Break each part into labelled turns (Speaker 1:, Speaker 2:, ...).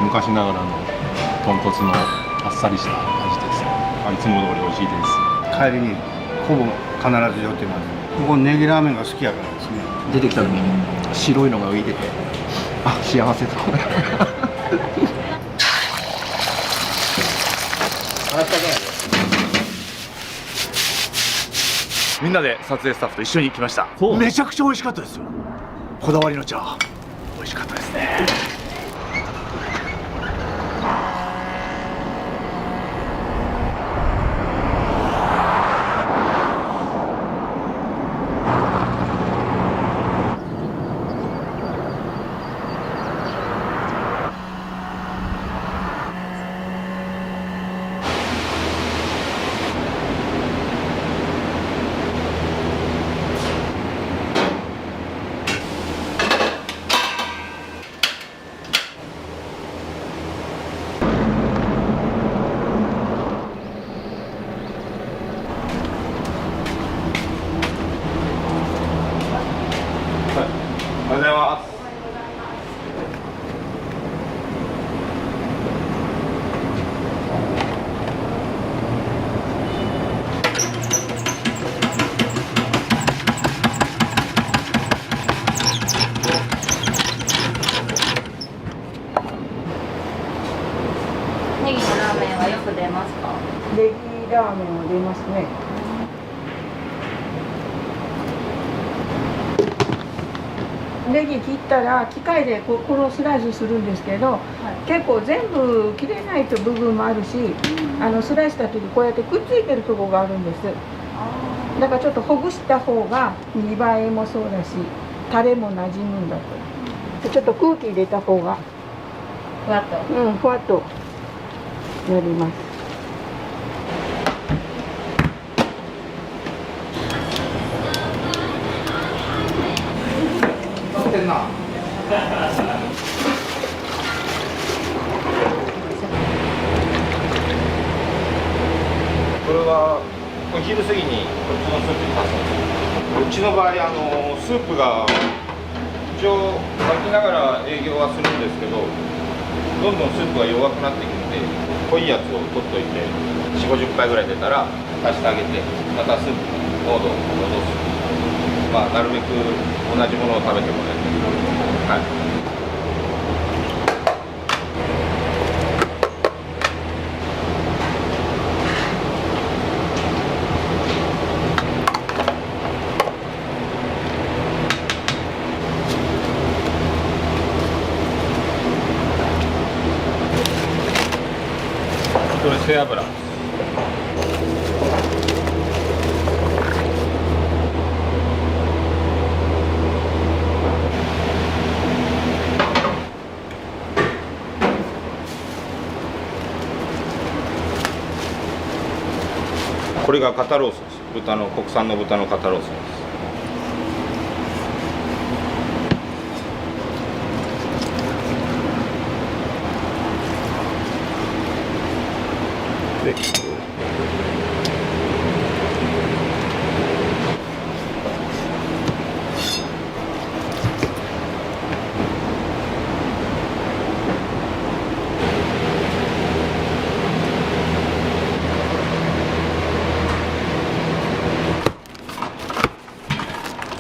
Speaker 1: 昔ながらの豚骨のあっさりした味です。いつも通り美味しいです。
Speaker 2: 帰りにほぼ必ず寄ってます。ここネギラーメンが好きやからですね。
Speaker 3: 出てきた時に白いのが浮いてて、あ、幸せと
Speaker 4: みんなで撮影スタッフと一緒に来ました。めちゃくちゃ美味しかったですよ。こだわりのチャーハン美味しかったですね。おはようございます。
Speaker 5: ネギのラーメンはよく出ますか？
Speaker 6: ネギラーメンは出ますね。ネギ切ったら機械でこれスライスするんですけど、結構全部切れないと部分もあるし、スライスした時こうやってくっついてるところがあるんです。だからちょっとほぐした方が見栄えもそうだし、タレも馴染むんだと。ちょっと空気入れた方が
Speaker 5: ふわっと。
Speaker 6: ふわっとなります。
Speaker 4: これはお昼過ぎにこっちのスープに足すんです。うちの場合スープが一応炊きながら営業はするんですけど、どんどんスープが弱くなっていくので、濃いやつを取っといて4、50杯ぐらい出たら足してあげて、またスープの濃度を戻す。まあなるべく同じものを食べてもらえる。はい。これ背脂。これが肩ロースです。国産の豚の肩ロースです。で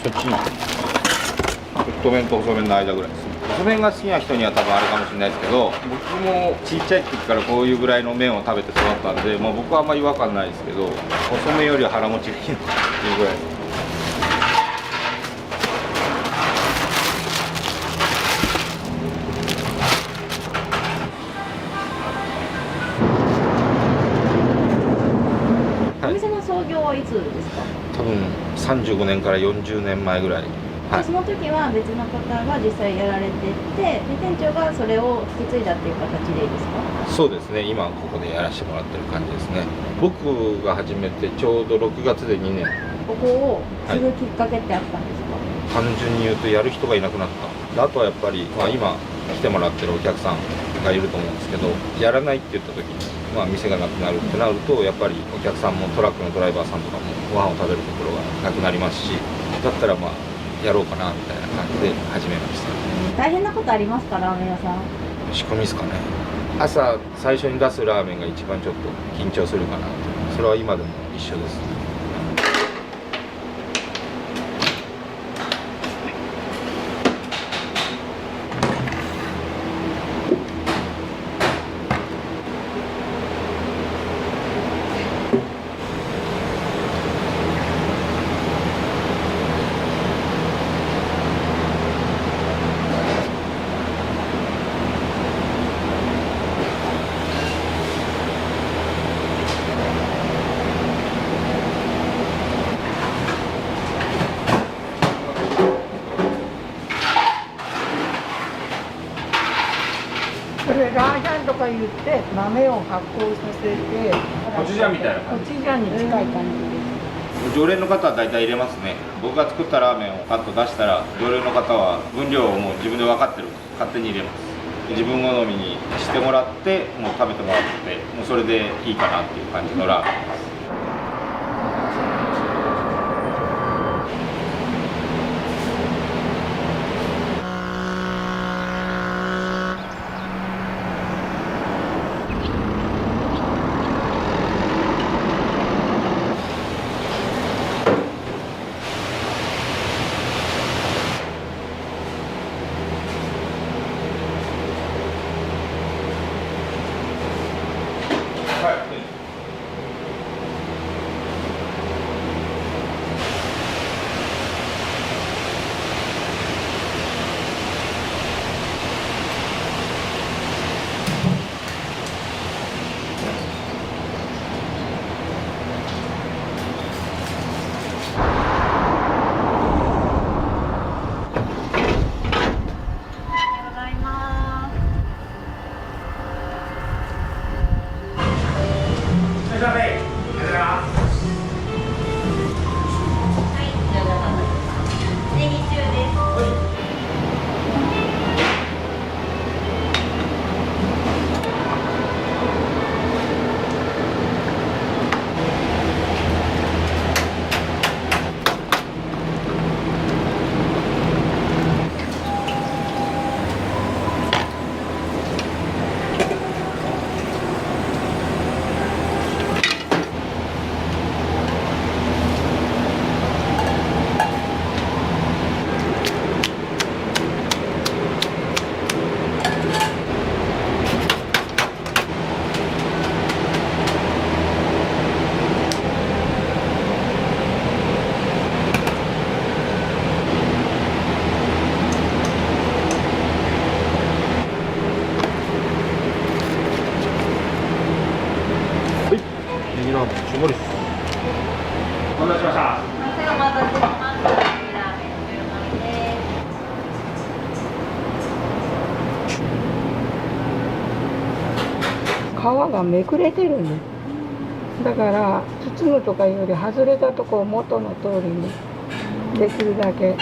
Speaker 4: そっちに太麺と細麺の間ぐらいです。細麺が好きな人には多分あれかもしれないですけど、僕もちっちゃい時からこういうぐらいの麺を食べて育ったんで、まあ、僕はあんまり違和感ないですけど、細麺よりは腹持ちがいいのかっていうぐらいです。
Speaker 5: お店の創業はいつですか？
Speaker 4: 多分35年から40年前ぐらい。はい、
Speaker 5: その時は別の方が実際やられてて、で店長がそれを引き継いだっていう形でいいですか？
Speaker 4: そうですね、今ここでやらせてもらってる感じですね。僕が始めてちょうど6月で2年。
Speaker 5: ここを継ぐきっかけってあったんですか？
Speaker 4: 単純に言うとやる人がいなくなった。あとはやっぱり、まあ、今来てもらってるお客さんがいると思うんですけど、やらないって言った時に、まあ、店がなくなるってなると、やっぱりお客さんもトラックのドライバーさんとかもご飯を食べるところがなくなりますし、だったらまあやろうかなみたいな感じで始めました。
Speaker 5: 大変なことありますか、ラーメン屋さん？
Speaker 4: 仕込みですかね。朝最初に出すラーメンが一番ちょっと緊張するかなと。それは今でも一緒です。
Speaker 6: これラージャンとか言って豆を発酵させて
Speaker 4: コチュジャンみたいな
Speaker 6: コ
Speaker 4: 感じ。
Speaker 6: チュジャンに近い感じです。
Speaker 4: 常連の方は大体入れますね。僕が作ったラーメンをパッと出したら常連の方は分量をもう自分で分かってる勝手に入れます。自分好みにしてもらってもう食べてもらってもうそれでいいかなっていう感じのラーメンです。
Speaker 3: ネギラーメン絞りです。
Speaker 4: お待たせしました。
Speaker 5: お待たせしました。ラーメン10枚です。
Speaker 6: 皮がめくれてるんです。だから包むとかより外れたとこを元の通りにできるだけ。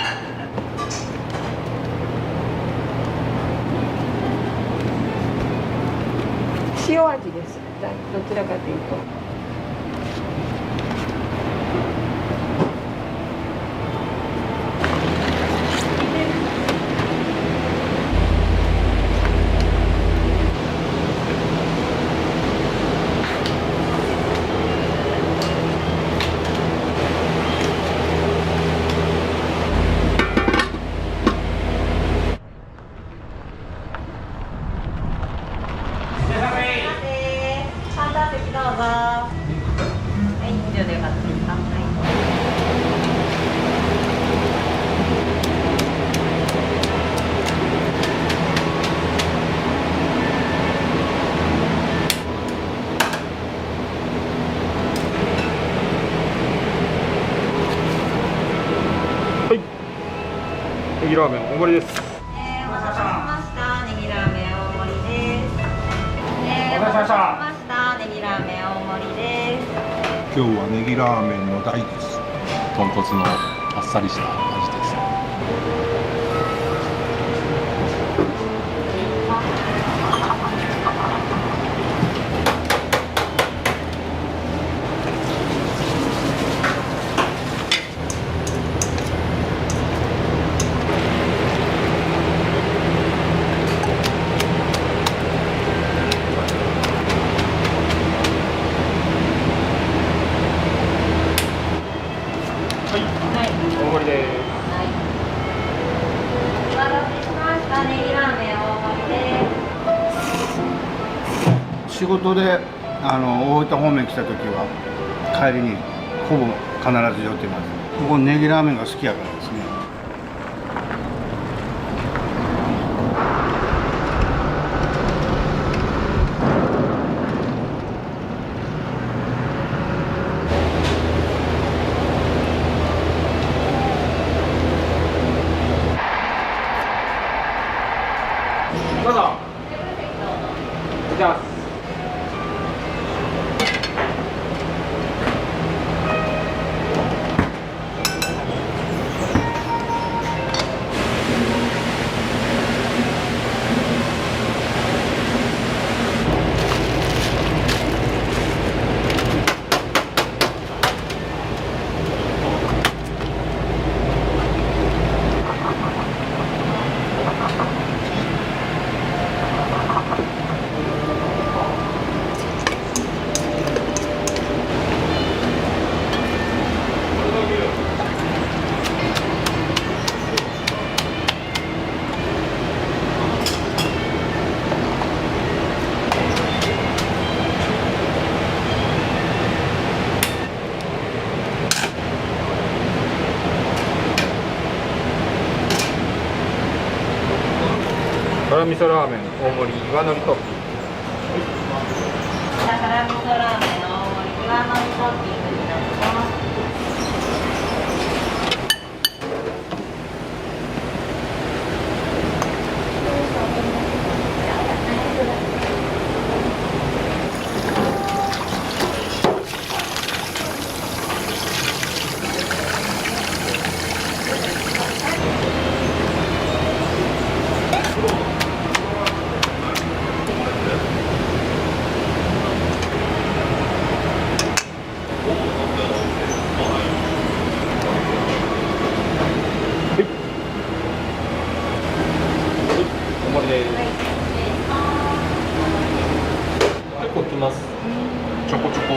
Speaker 6: 塩味です。どちらかというと。
Speaker 5: パンダ席どうぞ。はい、以上でよかったですか。はい。
Speaker 3: ネギラーメン大盛りです。
Speaker 5: お待たせしました。ネギラーメン大盛りです。
Speaker 4: お待たせしました。
Speaker 5: ネギラーメン大盛りです。
Speaker 1: 今日はネギラーメンの大です。豚骨のあっさりした味です。
Speaker 2: 仕事で大分方面来た時は帰りにほぼ必ず寄ってます。ここネギラーメンが好きやからですね。
Speaker 4: どうぞ。じゃあ。辛味噌ラーメン大盛り岩のりトッピング。
Speaker 5: 辛味噌ラーメンの大盛り岩のりトッピングになります。
Speaker 4: 大盛りです。
Speaker 1: 結構きます。ちょこちょこ。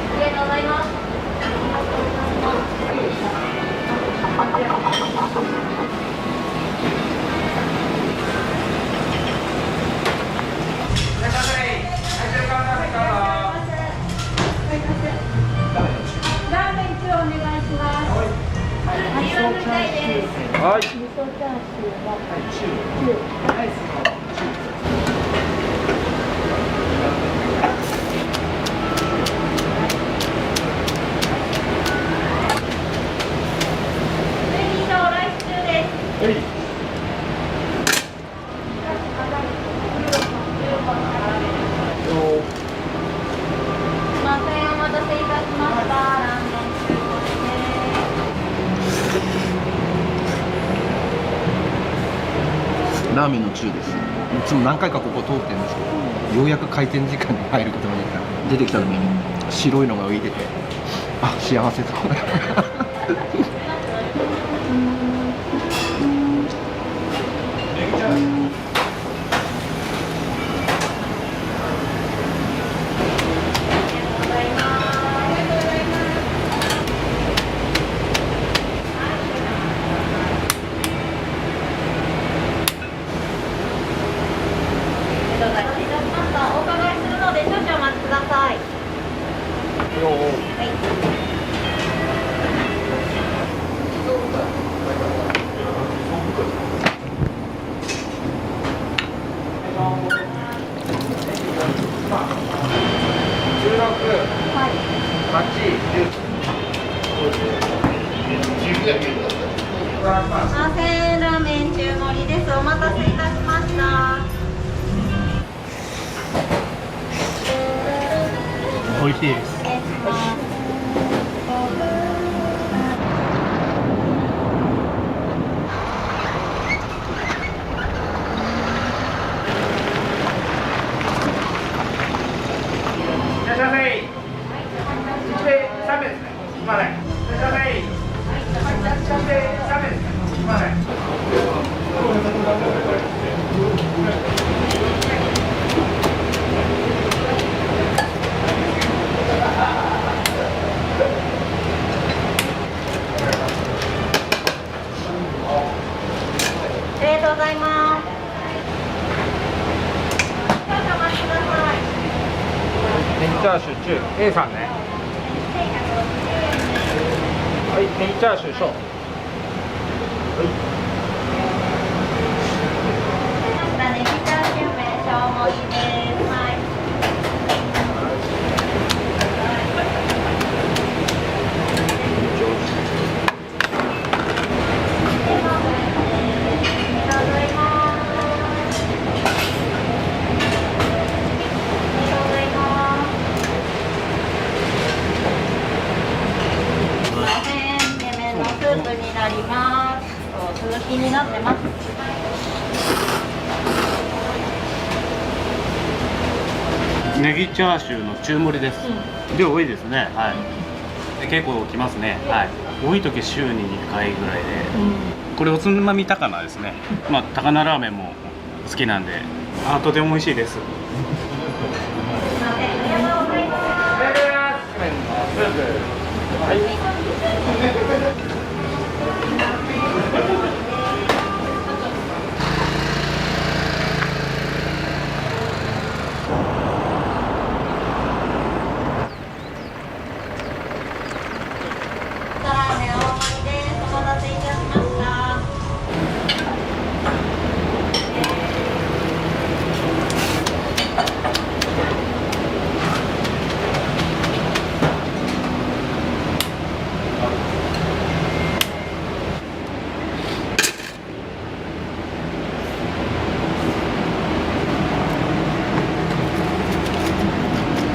Speaker 5: ありがとうございます。ラーメン中お願いします。はい、岩のりたいです。
Speaker 4: はい。
Speaker 5: 味噌チャーシューはネギとライス中です。すいません、お待たせいたしました。ラーメン中
Speaker 3: ラーメンの中です。いつも何回かここ通ってるんですけど、ようやく開店時間に入ることができた。出てきた時に白いのが浮いてて、あ、幸せと。
Speaker 5: お伺いするので少々お待ちください。はい。1000ラーメン中盛りです。お待たせいたしました。
Speaker 3: 美味しいです。
Speaker 5: 失礼します。ありがとうございます。
Speaker 4: ネギチャーシュー中 A さんね。はい、ネギチャーシュー小。
Speaker 5: ネギチャーシュー麺小盛りです。はい。スープになります。続きになってます。
Speaker 7: ネギチャーシューの中盛りです、量多いですね、はい、で結構きますね、はい、多い時週に2回ぐらいで、これおつまみ高菜ですね、まあ高菜ラーメンも好きなんで、とても美味しいです。
Speaker 4: はい、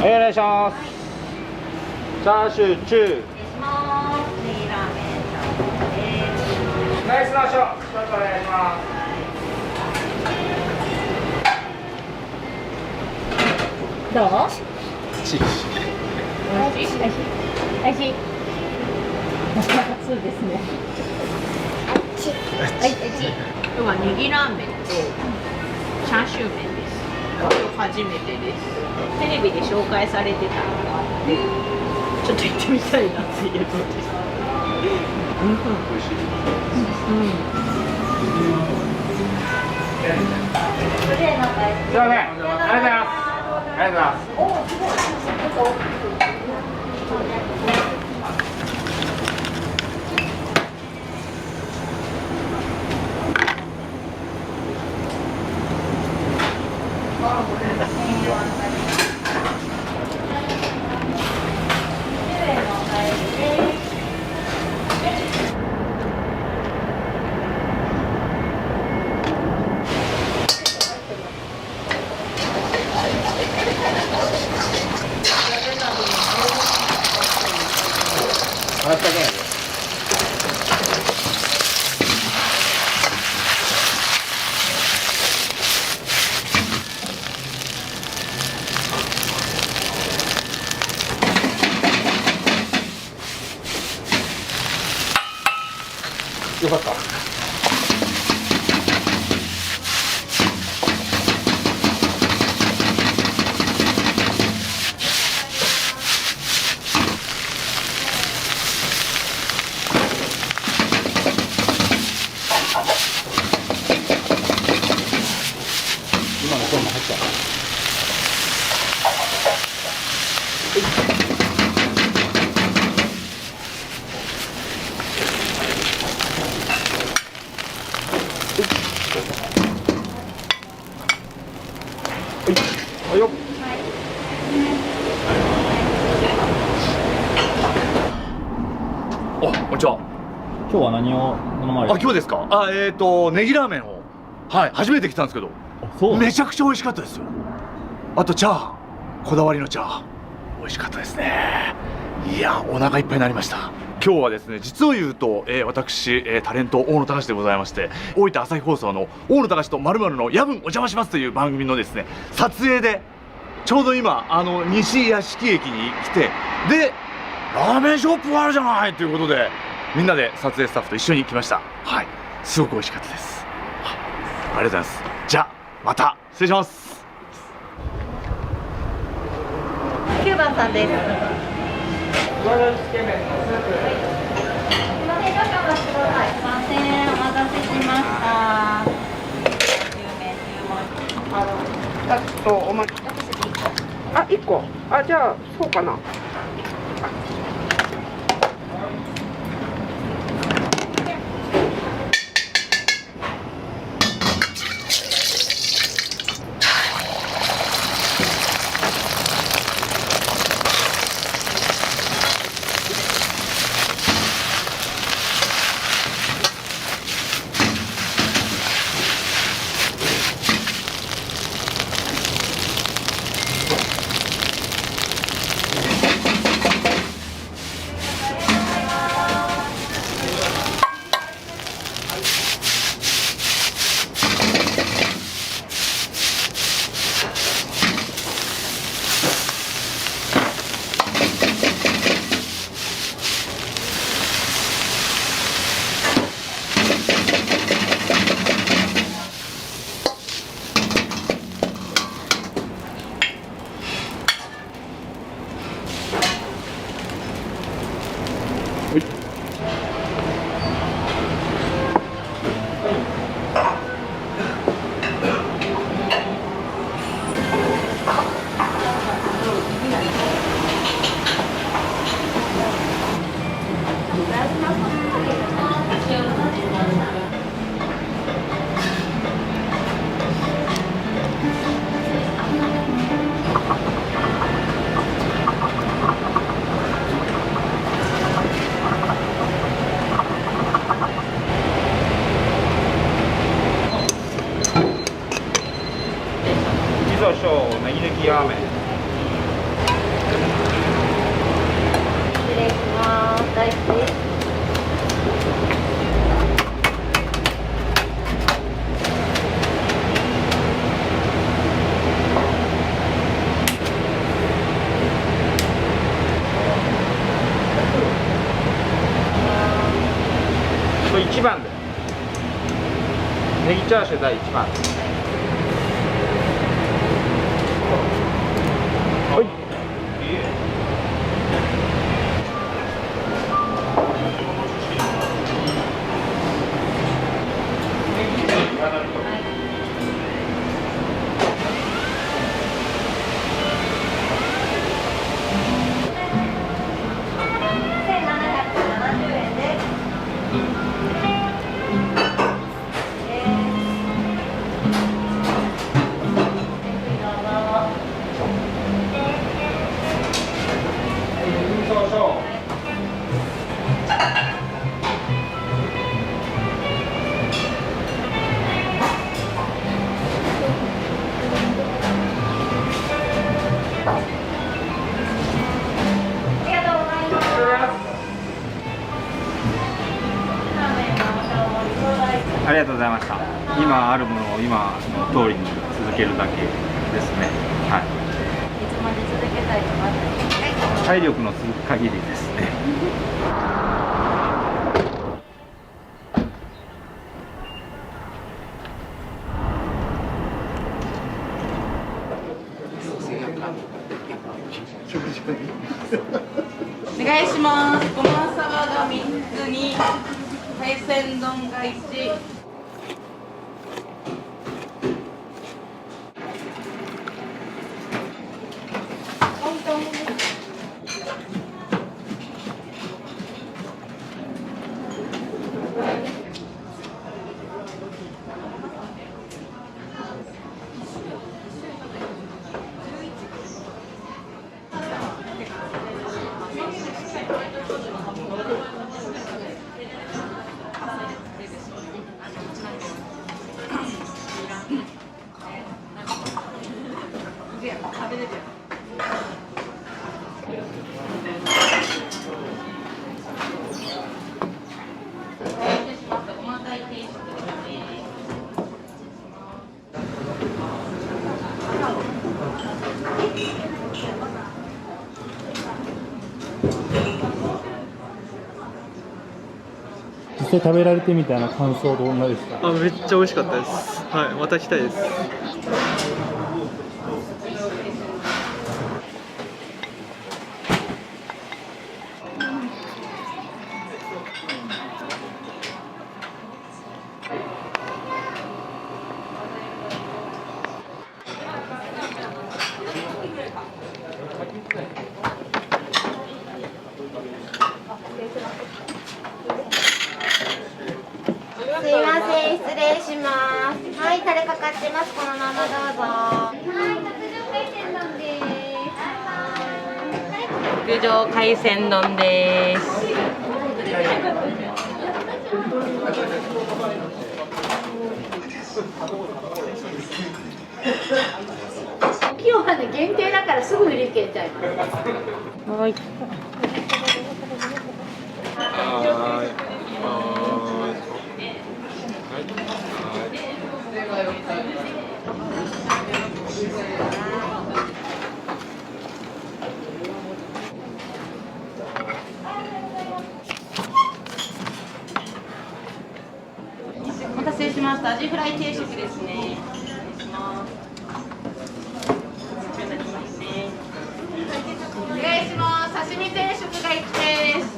Speaker 4: お願いします。チャーシュー中。
Speaker 5: 失礼します。ネギラーメン小盛りです。
Speaker 4: ナイスナショ。ちょっとお願いします。
Speaker 5: どう？
Speaker 3: チーズ。
Speaker 5: 美味しい。美味しい。そうですね。はい、
Speaker 8: 今日はネギラーメンとチャーシュー麺です。今日初めてです。テレビで紹介されてたのがあって、ちょっと行ってみたいなっていうのです。美味しい。
Speaker 5: プレーの会
Speaker 4: すいません。ありがとうございます。ありがとうございます。よかった。今の声も入った。はいよ。
Speaker 9: こんにちは。
Speaker 10: 今日は何を飲まれた？
Speaker 9: 今日ですか。ネギラーメンを、はい、初めて来たんですけど、
Speaker 10: そう。
Speaker 9: めちゃくちゃ美味しかったですよ。あとチャーハン、こだわりのチャーハン、美味しかったですね。いや、お腹いっぱいになりました。今日はですね、実を言うと、私、タレント大野隆でございまして、大分朝日放送の大野隆と〇〇の夜分お邪魔しますという番組のですね、撮影でちょうど今西屋敷駅に来て、でラーメンショップがあるじゃないということで、みんなで撮影スタッフと一緒に来ました。はい、すごく美味しかったです。はい、ありがとうございます。じゃあまた失礼します。
Speaker 5: 9番さんです。すいません、少々お待ちください。すいません、お待たせしました。
Speaker 6: お待ち。あ、1個。あ、じゃあそうかな。
Speaker 4: 味噌小ネギ抜きラーメン。
Speaker 5: 失礼します。大好きです。
Speaker 4: これ1番で。ネギチャーシュー第1番。はい。
Speaker 5: 1770円です。
Speaker 4: ありがとうございました。今あるものを今の通りに続けるだけですね。はい。
Speaker 5: いつまで続けたいとかあったりしますか？
Speaker 4: 体力の続く限りですね。
Speaker 8: お願いします。ごまさばが3つに海鮮丼が1。
Speaker 10: 実際食べられてみたいな感想どんなですか？
Speaker 11: あ、めっちゃ美味しかったです。はい、また来たいです。
Speaker 12: すいません、失礼します。はい、タレかかってます。このままどうぞ。はい、特上海鮮丼です。
Speaker 5: 特上海鮮丼です。
Speaker 12: 今日はね、限定だからすぐ売り切れちゃいます。はい。お待たせしました。アジフライ定食ですね。お願いします。刺身定食が1です。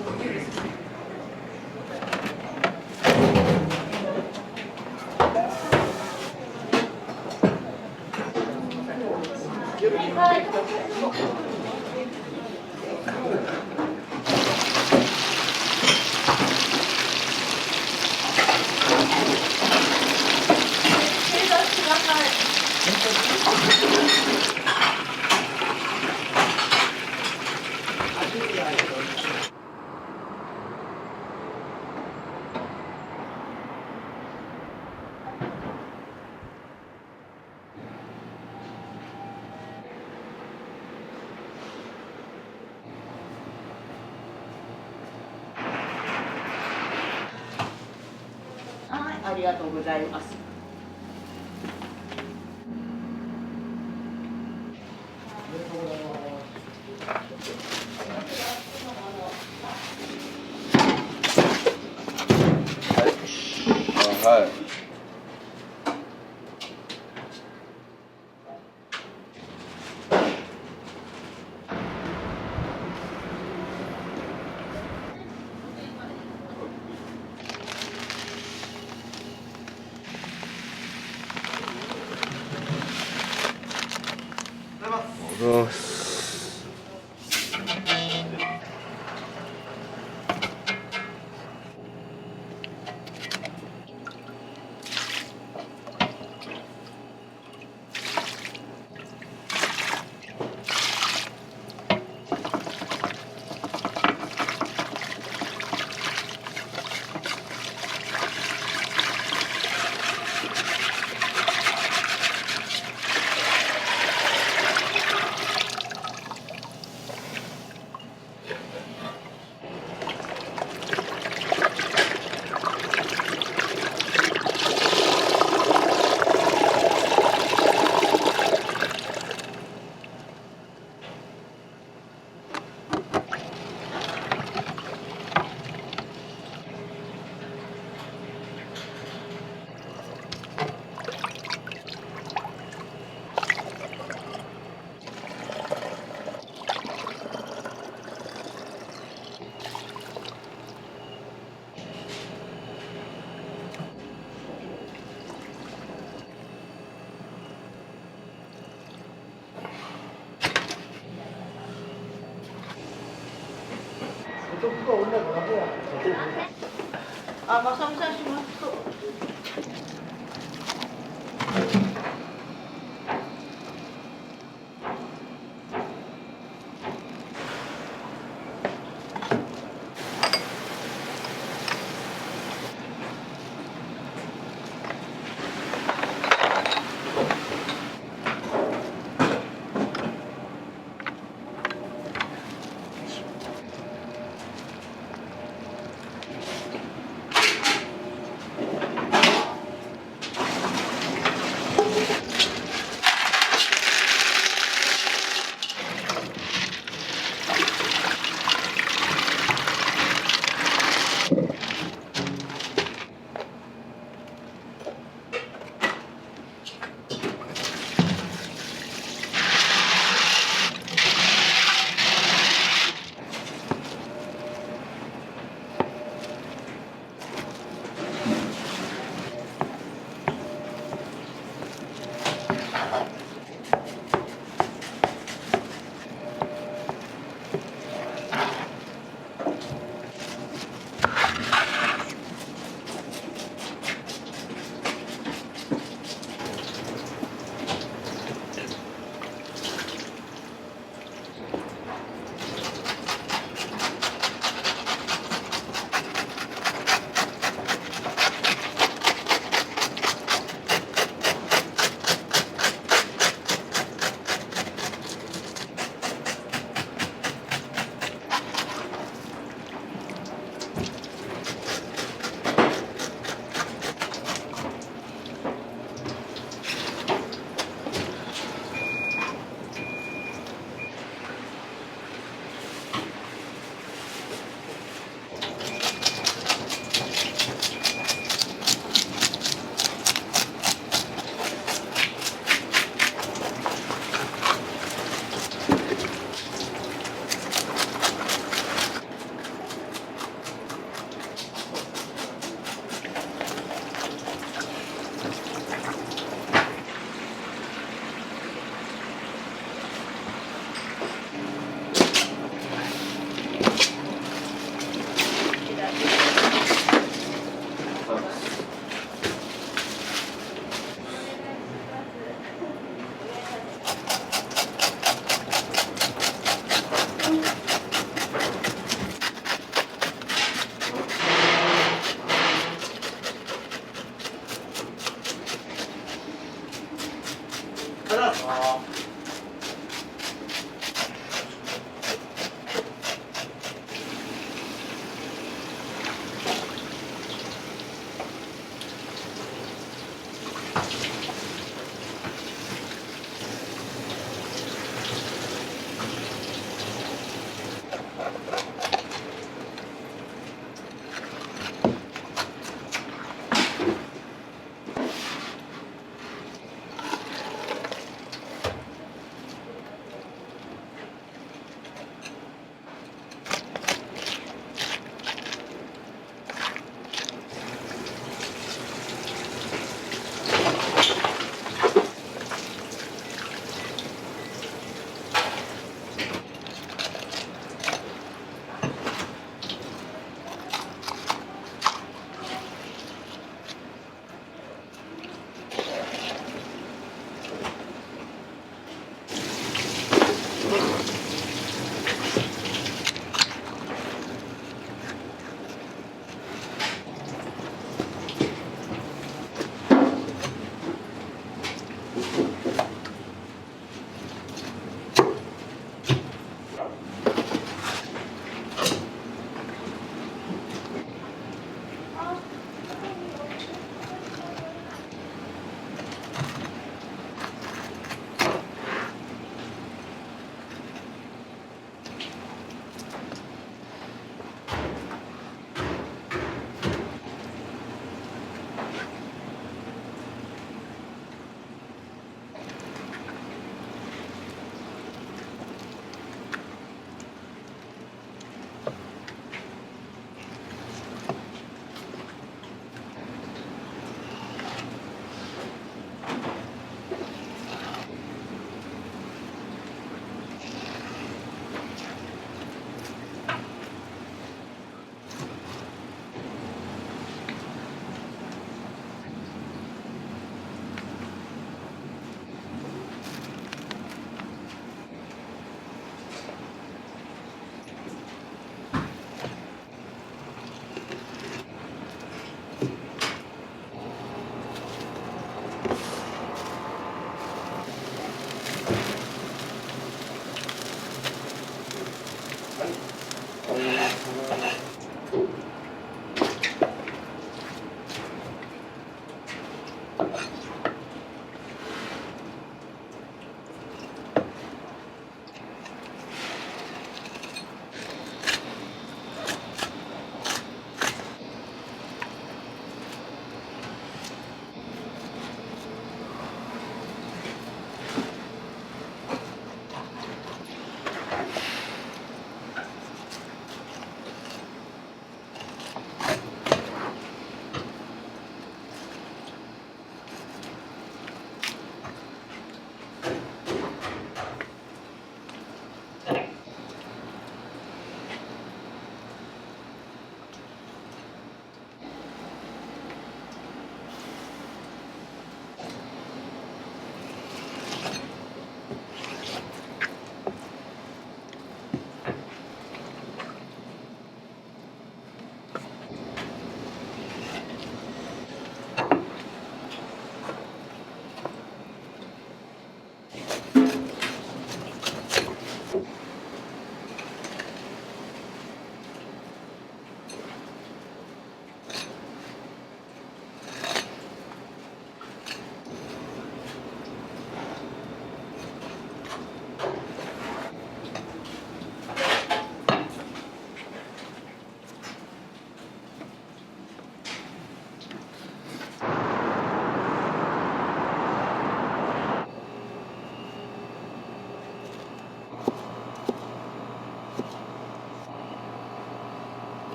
Speaker 12: ありがとうございます。
Speaker 4: はい。
Speaker 8: あ、まさみさんしますと。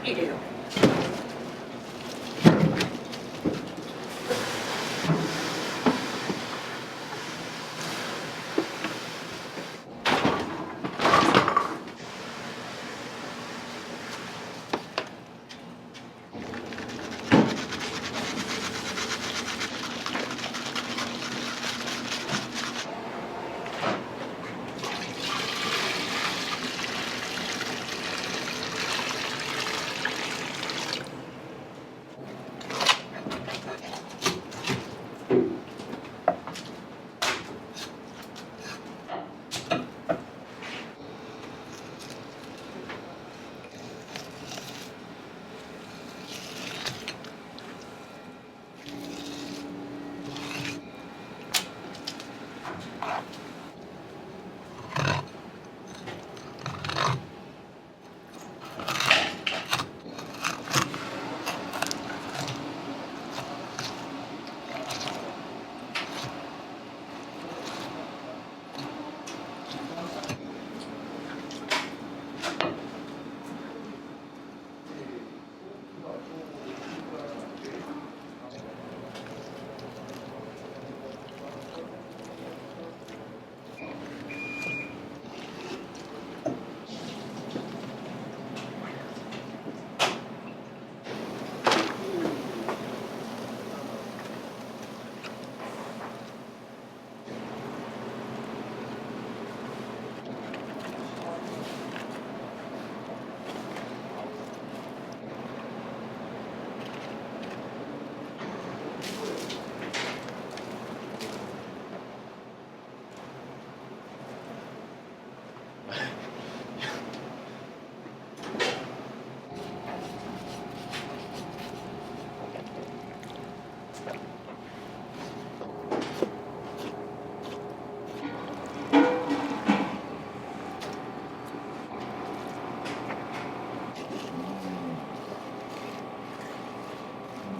Speaker 5: 入れよう。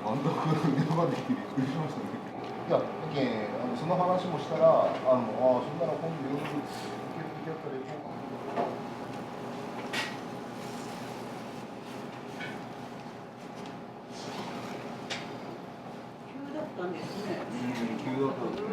Speaker 13: あんな風に目の前でびっくりしましたね。いや、その話もしたら、そんなの今度夜行ける時だったら行こうかな。
Speaker 5: 急だったんですね。
Speaker 13: 急だったんですね。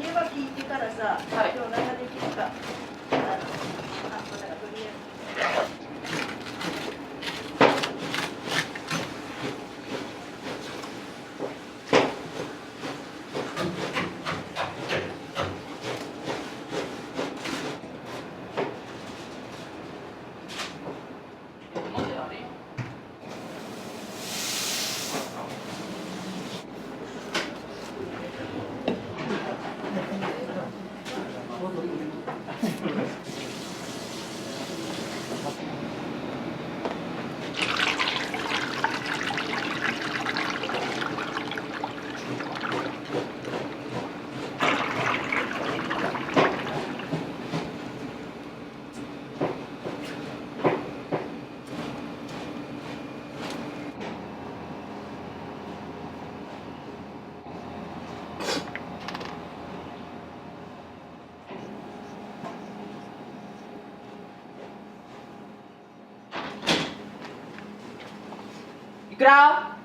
Speaker 6: 家は聞いてからさ、今日何ができるか。とりあえず。
Speaker 5: いくら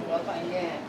Speaker 5: 若いね。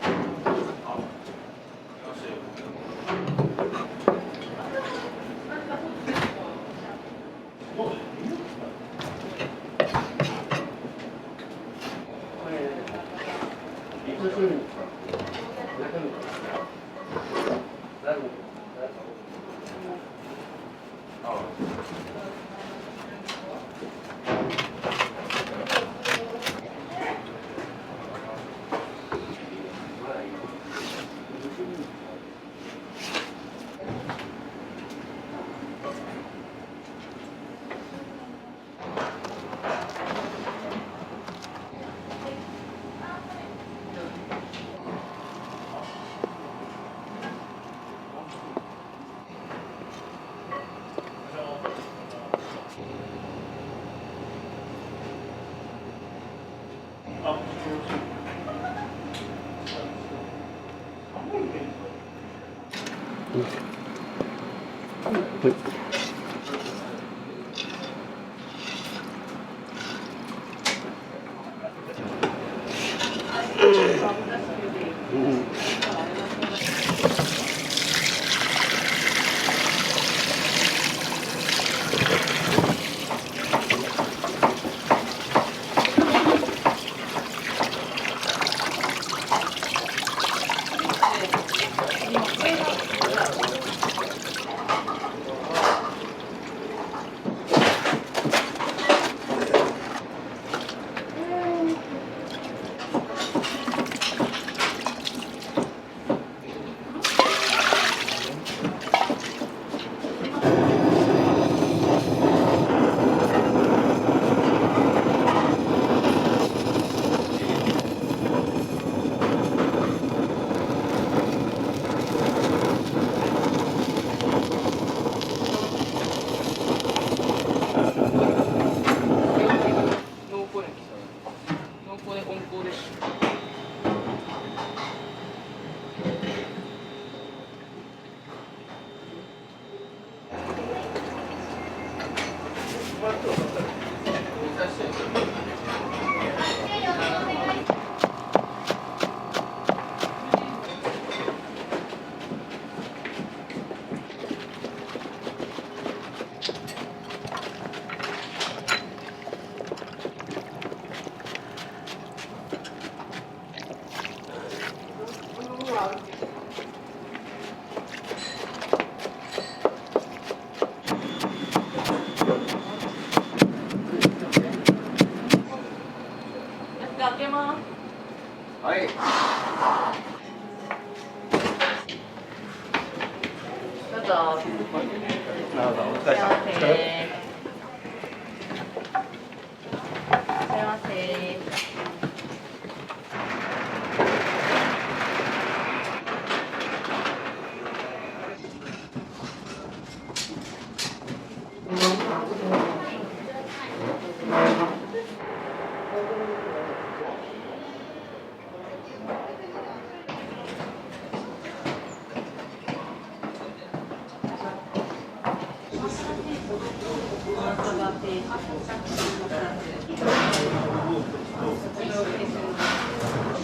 Speaker 8: お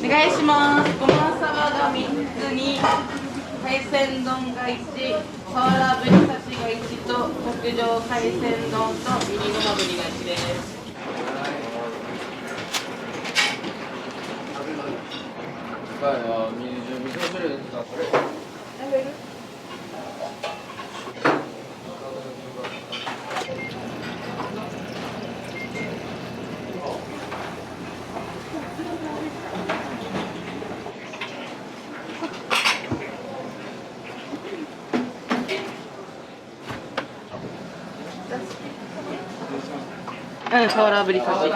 Speaker 8: 願いします。ごまさばが3つに海鮮丼が1、サワラぶり刺しが1と特上海鮮丼とミニのまぶりが1です。サワラぶり刺し。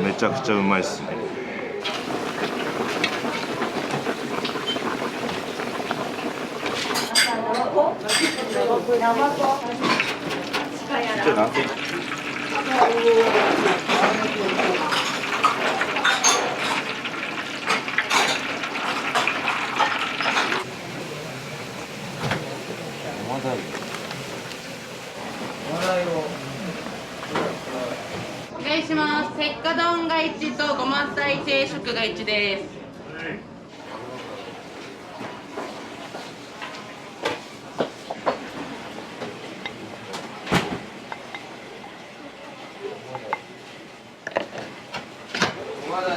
Speaker 14: めちゃくちゃうまいっすね。
Speaker 8: お願いします。鉄火丼が1とごま鯛定食が1です。
Speaker 4: お待た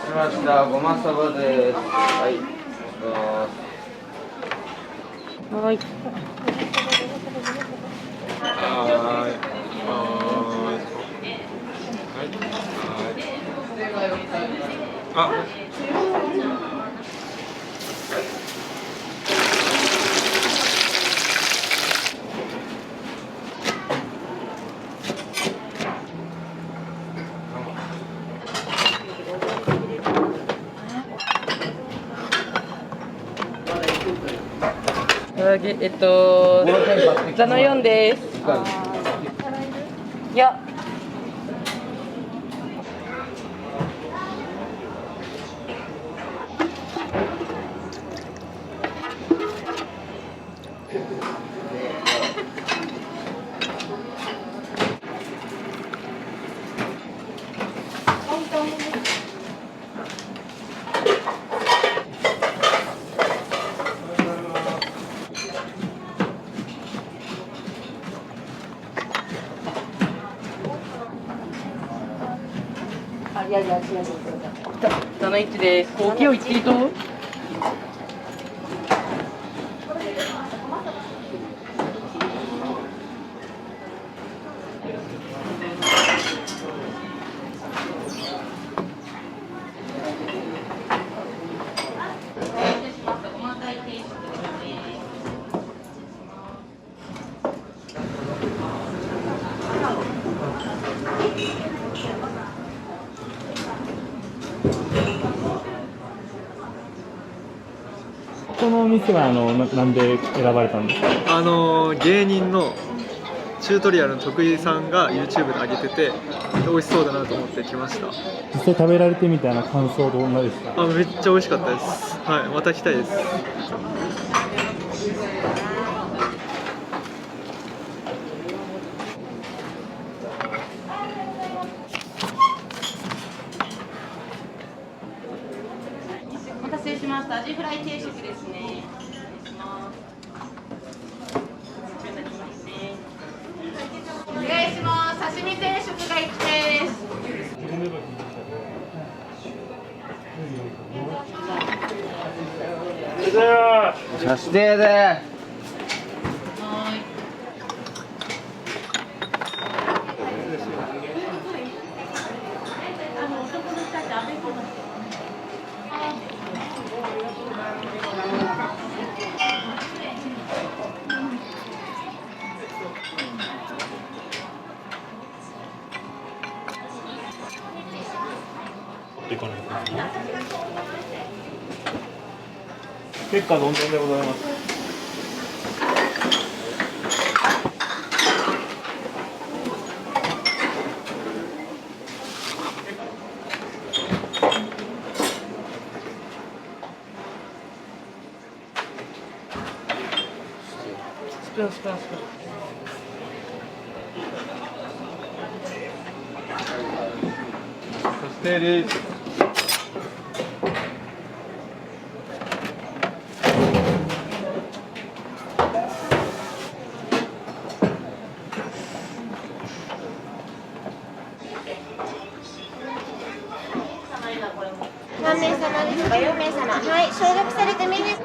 Speaker 4: せしました。ごまさばです。はい。
Speaker 8: はい。
Speaker 14: 座の4です。いや。座の1です。大きいを1キリと。
Speaker 10: このお店はなんで選ばれたんですか？
Speaker 11: 芸人のチュートリアルの徳井さんが YouTube で上げてて美味しそうだなと思って来ました。
Speaker 10: 実際食べられてみたいな感想どんなですか？
Speaker 11: めっちゃ美味しかったです。はい、また来たいです。
Speaker 8: お待たせしました。アジフライ定食ですね。お願いします。刺身定食が1です。
Speaker 3: 女子デーで。
Speaker 10: 結果どんどんでございます。スプーン。
Speaker 11: そしてです。
Speaker 12: 何名様ですか？4名様。はい、消毒されてメニュー。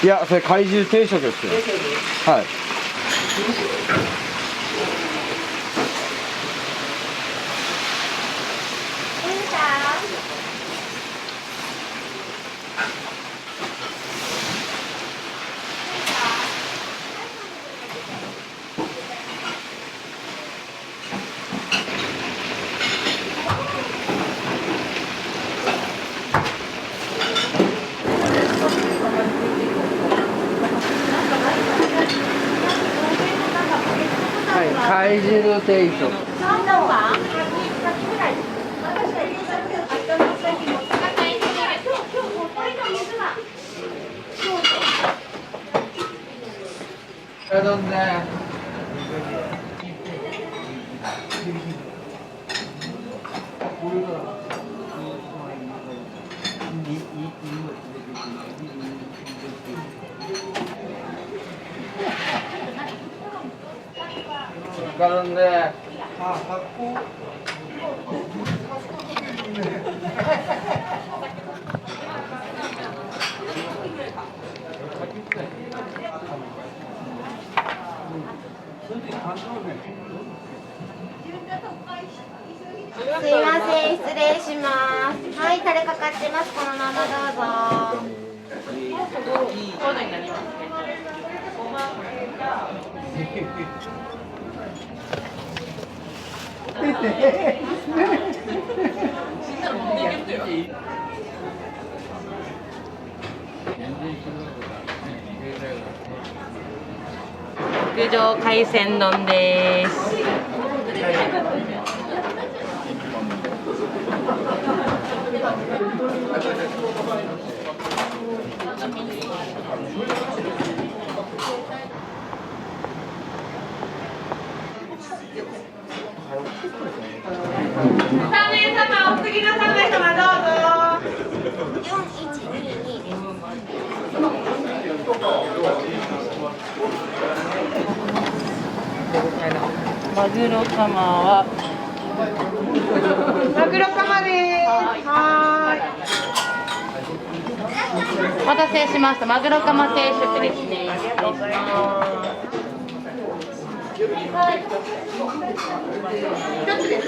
Speaker 4: いや、それ怪獣定食ですよ。はい。
Speaker 3: 怪獣定食。どんね。かるんで。
Speaker 12: すいません、失礼します。はい、タレかかってます。このままどうぞ。
Speaker 8: コードになりますね。
Speaker 14: 極上海鮮丼です。
Speaker 8: 3名様、お次の3名様どうぞ。
Speaker 12: 4122です。
Speaker 14: マグロカマは
Speaker 6: マグロカマです。は
Speaker 14: お待たせしました。マグロカマ定食ですね。
Speaker 6: ありがとうございます。一つです。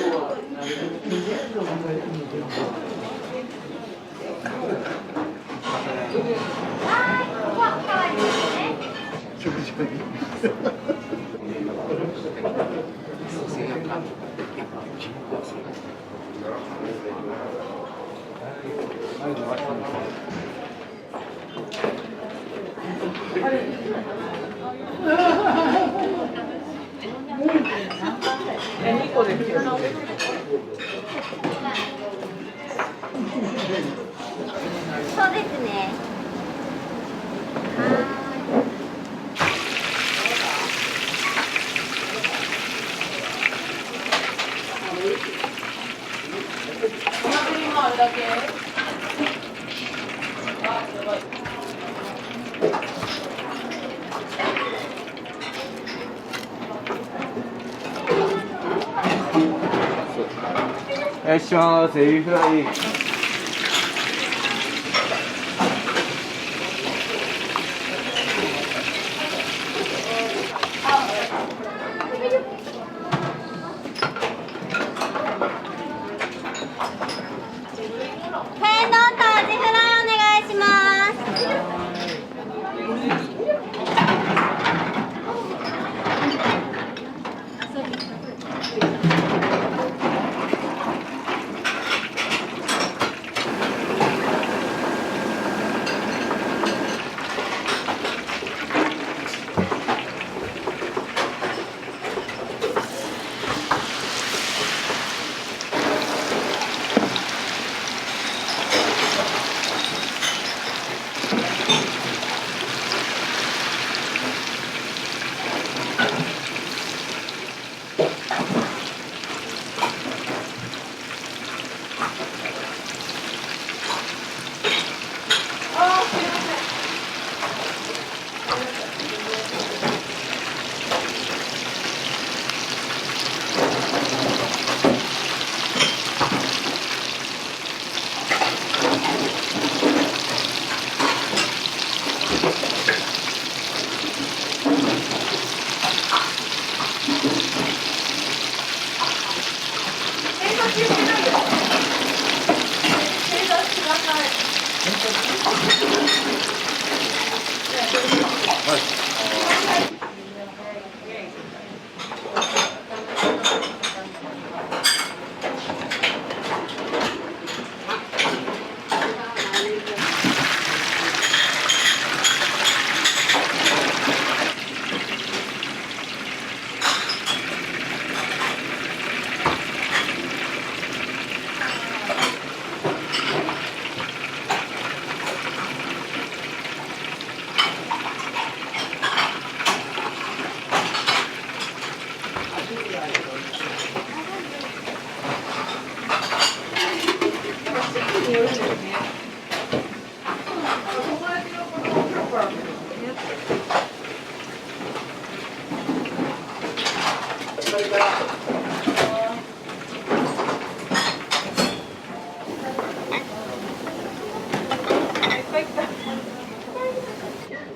Speaker 6: 2個ですよ。
Speaker 12: そうですね。
Speaker 4: いらっしゃいませ、エビフライ。
Speaker 12: 天丼とアジフライお願いします。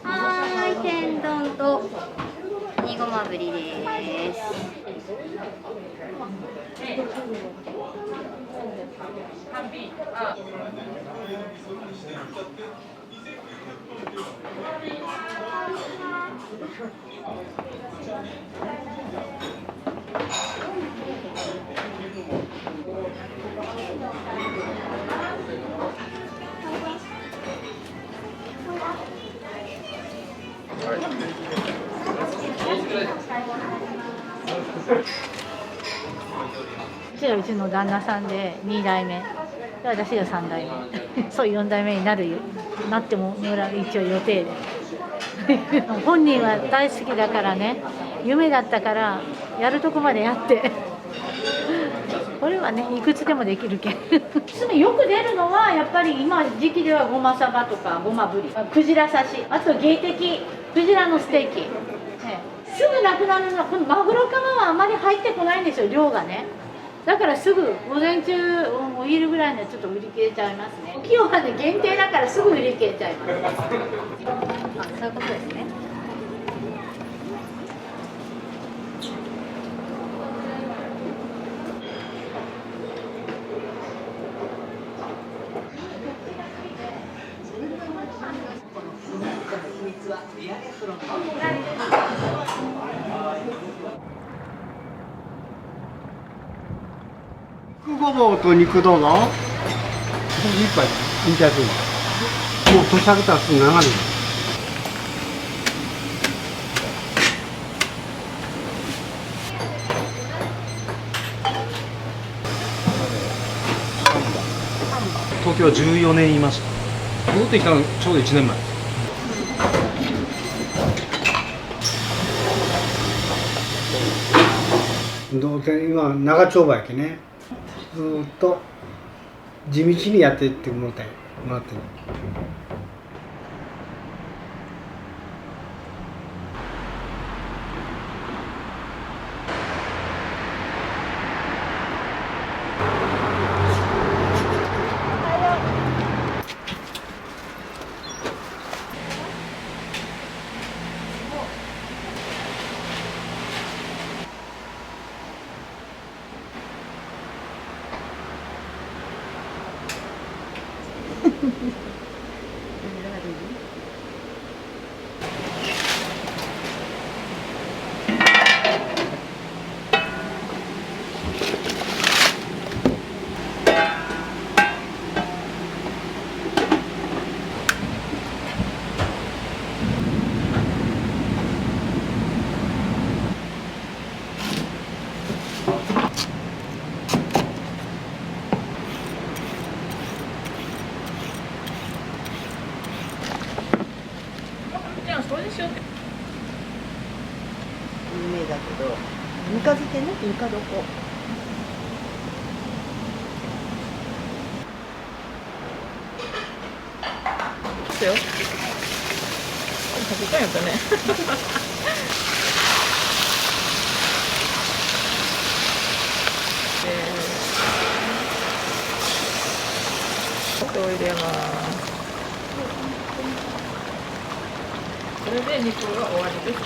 Speaker 12: はーい、天丼と煮ごまぶりです。
Speaker 15: うちはうちの旦那さんで2代目で私が3代目そう4代目になってもらう一応予定で本人は大好きだからね、夢だったからやるとこまでやってこれはねいくつでもできるけんよく出るのはやっぱり今時期ではごまさばとかごまぶり、クジラ刺し、あと芸的クジラのステーキ、すぐなくなるのはこのマグロカマはあまり入ってこないんですよ、量がね。だからすぐ午前中お昼ぐらいにはちょっと売り切れちゃいますね。今日はね限定だからすぐ売り切れちゃいますあ、そういうことですね。
Speaker 2: ごぼうと肉どうぞ。一杯いただくわ。もう年明けたらすぐ流れる。
Speaker 7: 東京は14年いました。戻ってきたのちょうど1年前。
Speaker 2: どうせ今長丁場やけね。ずーっと地道にやっていってもらってる。
Speaker 16: 有名だけど、ぬか漬けね、ぬか床。ですよ。食べたいやったね。入れます。これで肉が終わりです。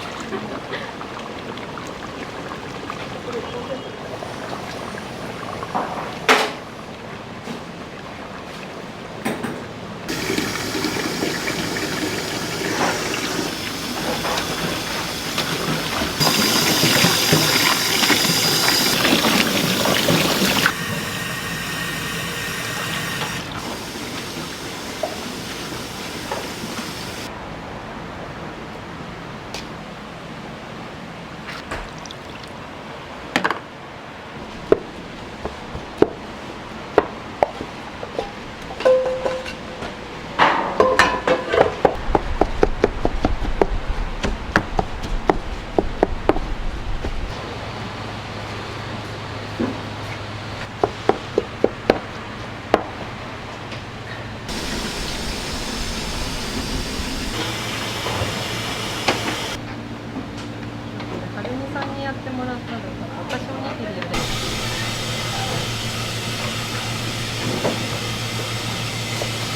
Speaker 14: もらったのかな。私おにぎりで。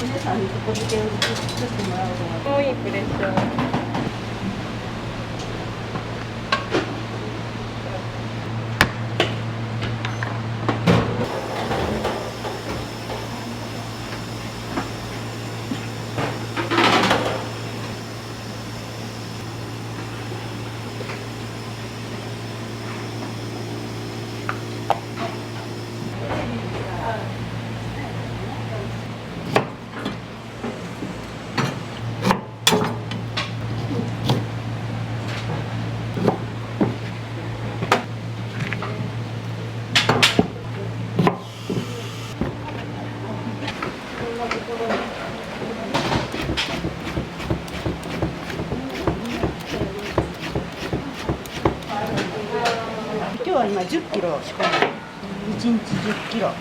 Speaker 14: 皆さんにここで作ってもらうのはもういいプレッシャー。
Speaker 17: 今日は今10キロしかない。1日10キロ。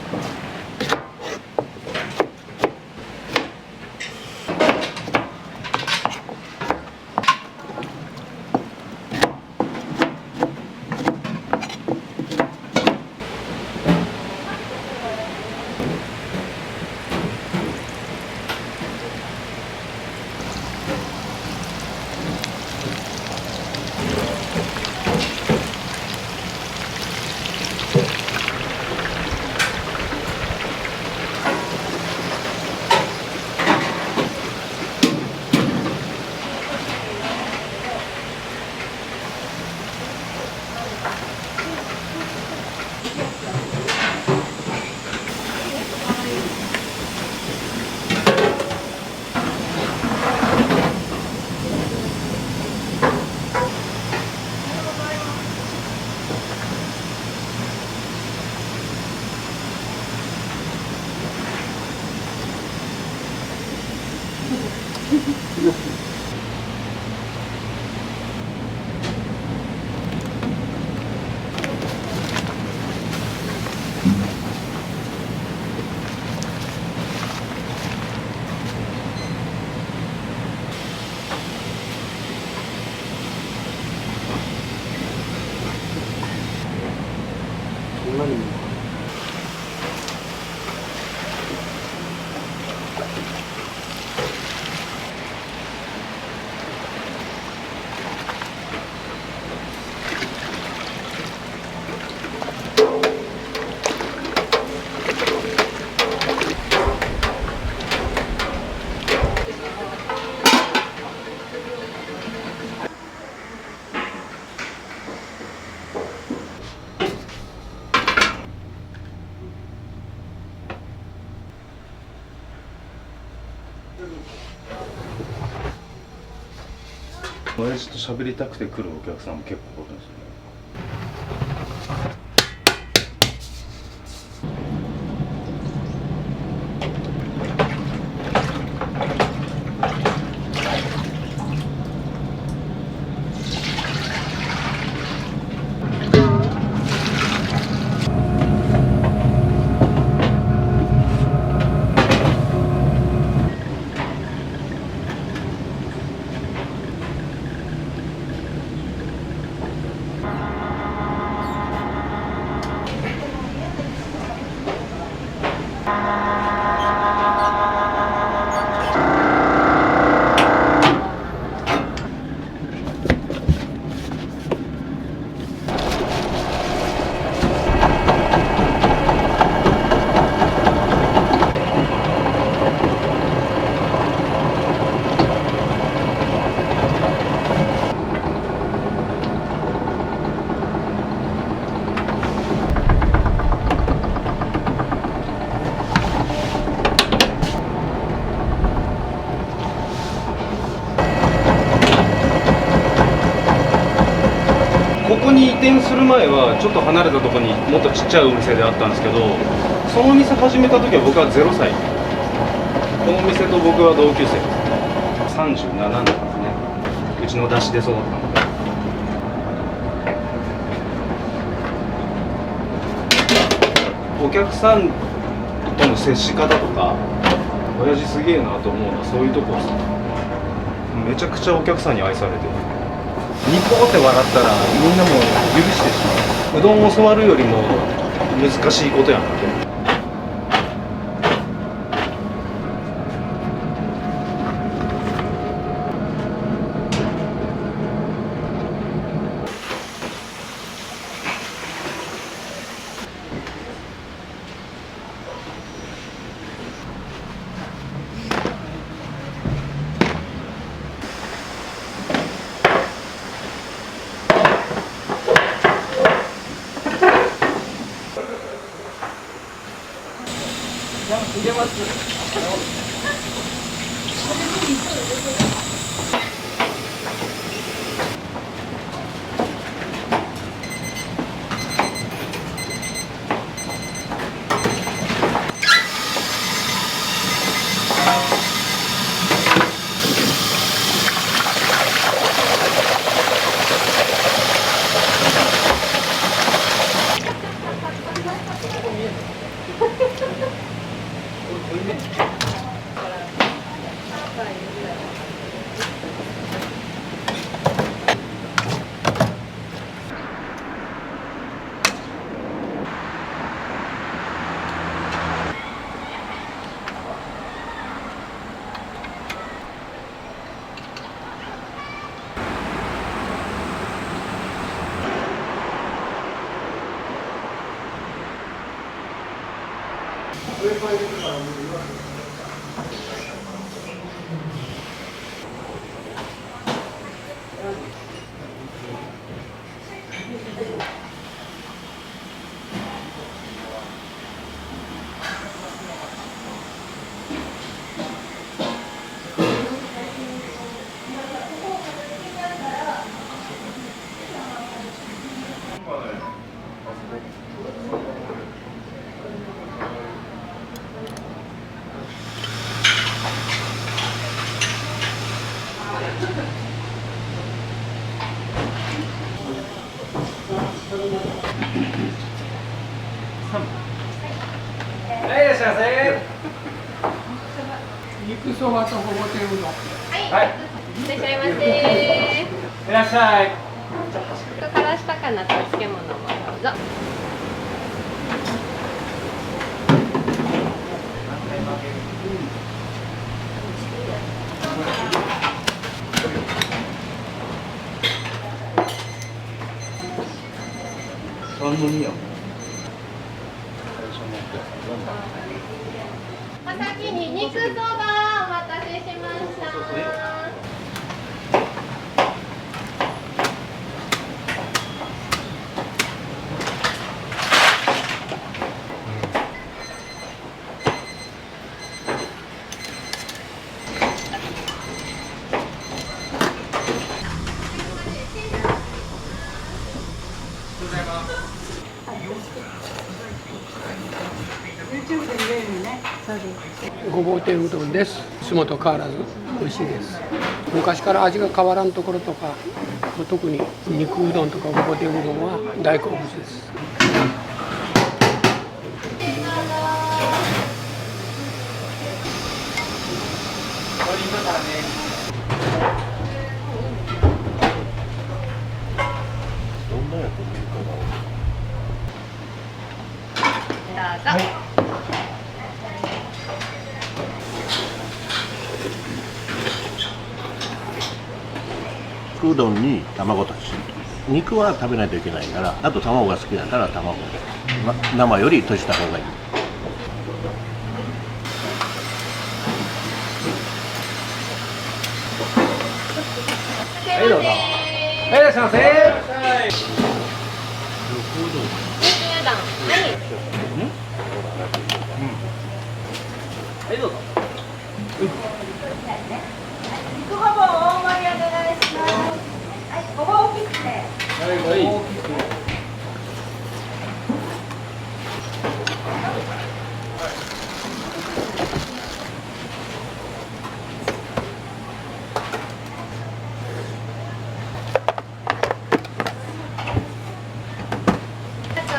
Speaker 1: 親父と喋りたくて来るお客さんも結構いるんですよね。
Speaker 7: ここに移転する前はちょっと離れたところにもっとちっちゃいお店であったんですけど、その店始めた時は僕は0歳。この店と僕は同級生です。37年ですね。うちの出汁で育ったので。お客さんとの接し方とか、親父すげえなと思うのはそういうとこです。めちゃくちゃお客さんに愛されてる。
Speaker 3: ニコって笑ったらみんなもう許してしまう。うどんを教わるよりも難しいことやなって。
Speaker 16: 入れます。
Speaker 11: はい、いらっしゃいませ。
Speaker 16: 肉そばとほぼ天うどん。
Speaker 11: はい。
Speaker 8: いらっしゃいませ。
Speaker 11: いらっしゃい。
Speaker 8: からし高菜とお漬物もどうぞ。
Speaker 3: 三宮。
Speaker 12: お先に肉そばお待たせしました。
Speaker 16: YouTube で見れるね。そうです。ごぼう天うどんです。いつもと変わらず美味しいです。昔から味が変わらんところとか、特に肉うどんとかごぼう天うどんは大好物です。
Speaker 8: どうぞ。
Speaker 18: うどんに卵とじ肉は食べないといけないから、あと卵が好きだから卵、生より閉じた方がいい。
Speaker 11: はい、どうぞ。はい、いらっしゃいませ。
Speaker 8: 肉うどん。はい。
Speaker 11: はい、どうぞ。
Speaker 12: 肉ごぼう大盛りお願いします。はい、ごぼう大きくて。
Speaker 11: はい。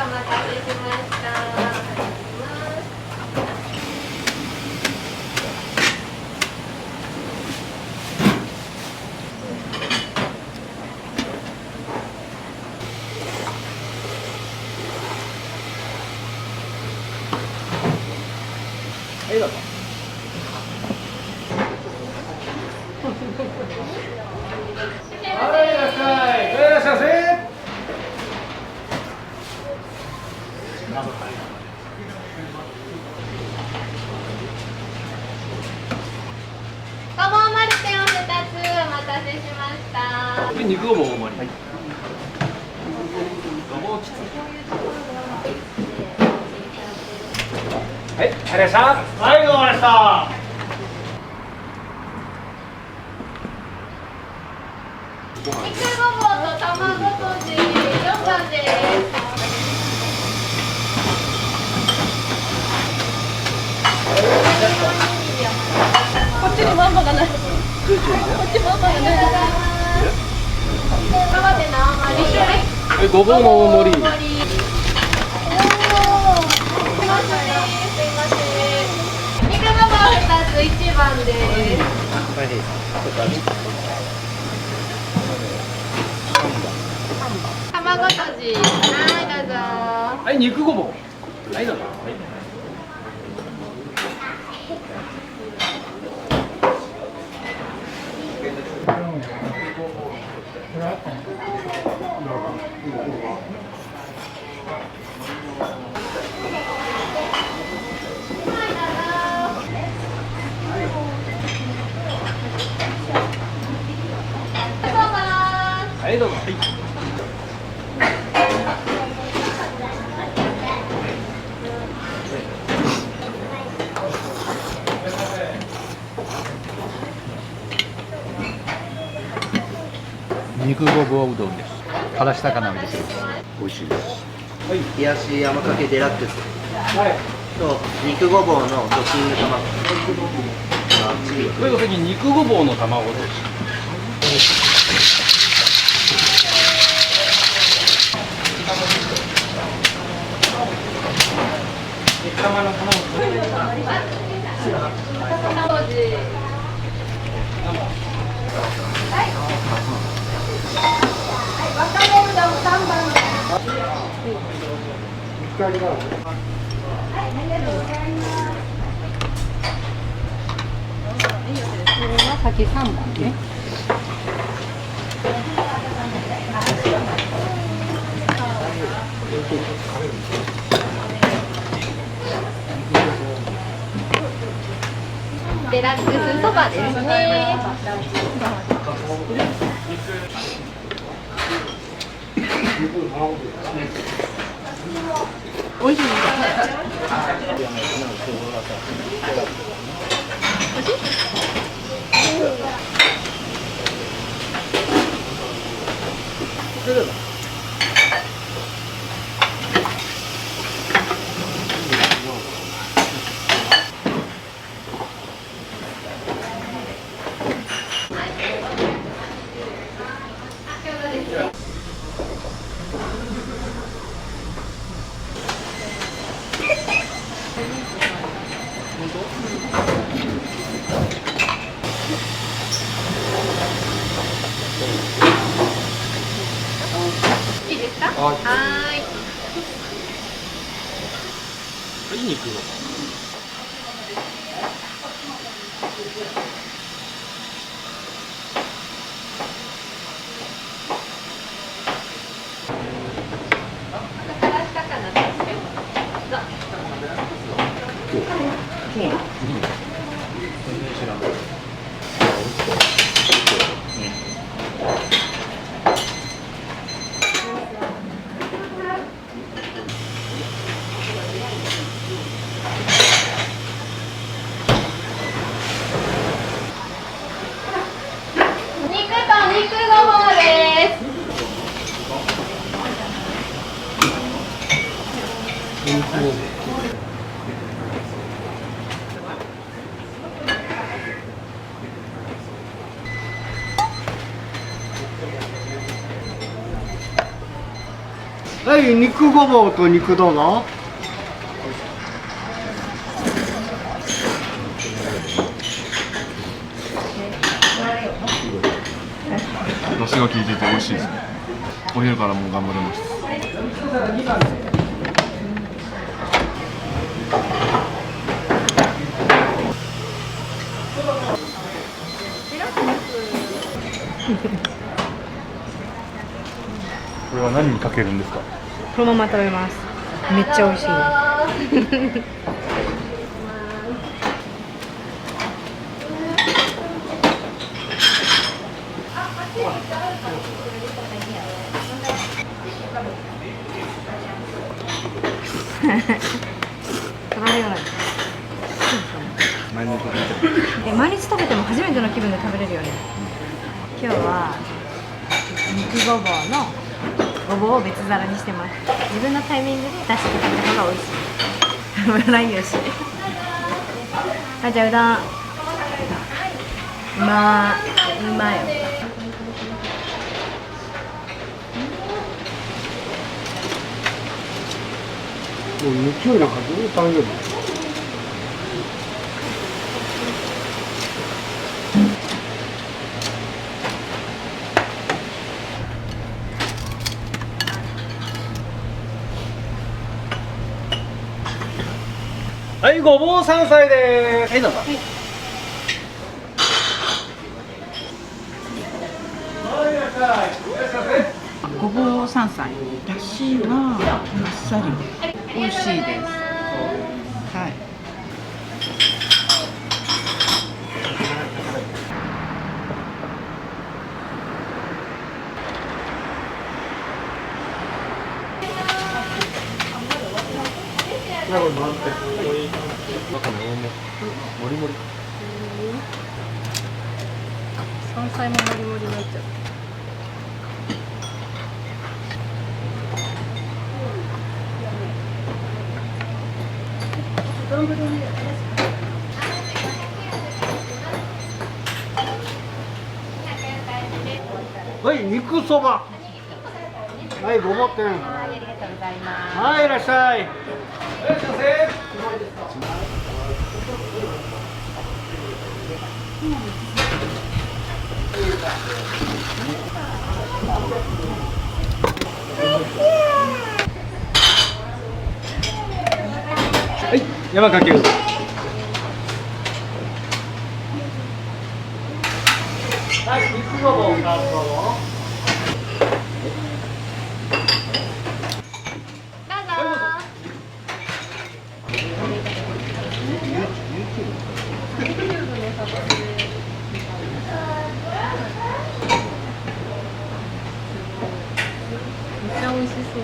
Speaker 12: お待たせしました。
Speaker 4: はい、いらっしゃい。いらっしゃいませ。
Speaker 12: ごぼうマルテンを2つお待たせしました。
Speaker 11: 肉ごぼう大盛り。
Speaker 4: はい、ありがとうございました。はい、どうもありがとうございました。
Speaker 12: 肉ごぼうと卵とじ4番です。
Speaker 14: こっちにマンマがない。こっちマンマがない。
Speaker 12: 生での大盛り。
Speaker 11: ごぼうの大盛り。
Speaker 12: すいません。肉ごぼう2つ1番です。卵とじ。はい、どうぞ。
Speaker 11: はい、肉ごぼう。はい、どうぞ。はい、どうぞ。はい。
Speaker 3: 肉ごぼううどんです。からし高菜を入れてます。美味しいです。
Speaker 19: 冷やし山かけデラックス。と肉ごぼうのドッキング卵。
Speaker 11: これが先に肉ごぼうの卵とじ。
Speaker 14: 先3番ね。
Speaker 12: デラックスそばですね。
Speaker 14: 美味しい。
Speaker 12: いいですか？
Speaker 11: はい
Speaker 12: はーい。
Speaker 11: はい、肉ごぼう。
Speaker 12: 肉と肉ごぼうです。
Speaker 2: はい、肉ごぼうと肉どうぞ。
Speaker 1: 出汁が効いてて美味しいですね。お昼からもう頑張れます。
Speaker 10: これは何にかけるんですか？
Speaker 14: このまま食べます。めっちゃ美味しいです。取られない。毎日食べても初めての気分で食べれるよね。今日は肉ごぼうのごぼうを別皿にしてます。自分のタイミングで出して食べた方が美味しい。油ないよし。はい、じゃあうどん。うまいよ。
Speaker 2: もう日曜日なんかずっと誕生日。
Speaker 11: はい、ごぼう山菜です。はい、どうぞ。
Speaker 17: ごぼう山菜、だしはあっさり美味しいです。はい。
Speaker 14: 山菜ももりもりになっちゃう。
Speaker 2: はい、肉そば。はい、ごぼう天。
Speaker 5: ありがとうございます。
Speaker 2: はい、いらっしゃい。
Speaker 11: はい、山かけうどん。
Speaker 2: はい、肉ごぼう2つどうぞ。
Speaker 14: めっちゃ美味しそう。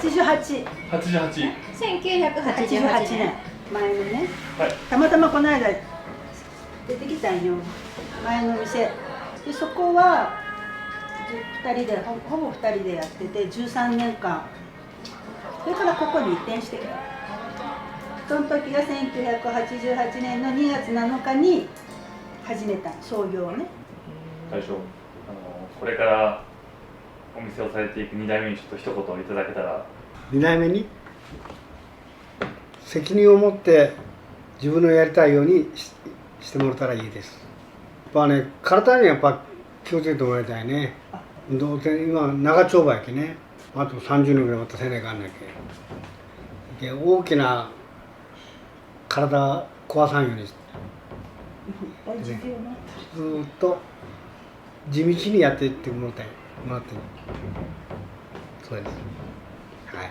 Speaker 17: 88。 1988年前のね、たまたまこの間出てきたんよ、前の店で。そこは2人でほぼ2人でやってて13年間。それからここに移転してきた。その時が1988年の2月7日に始めた創業をね。
Speaker 10: 大将、これからお店をされていく2代目にちょっと一言いただけたら。
Speaker 2: 2代目に責任を持って自分のやりたいようにしてもらったらいいです。やっぱね、体にやっぱ気をつけてもらいたいね。どうせ今長丁場やけね、あと30年ぐらいまたせないかんなきゃ。大きな体壊さんようにして、ね、ずっと地道にやっていってもらってそうです。はい。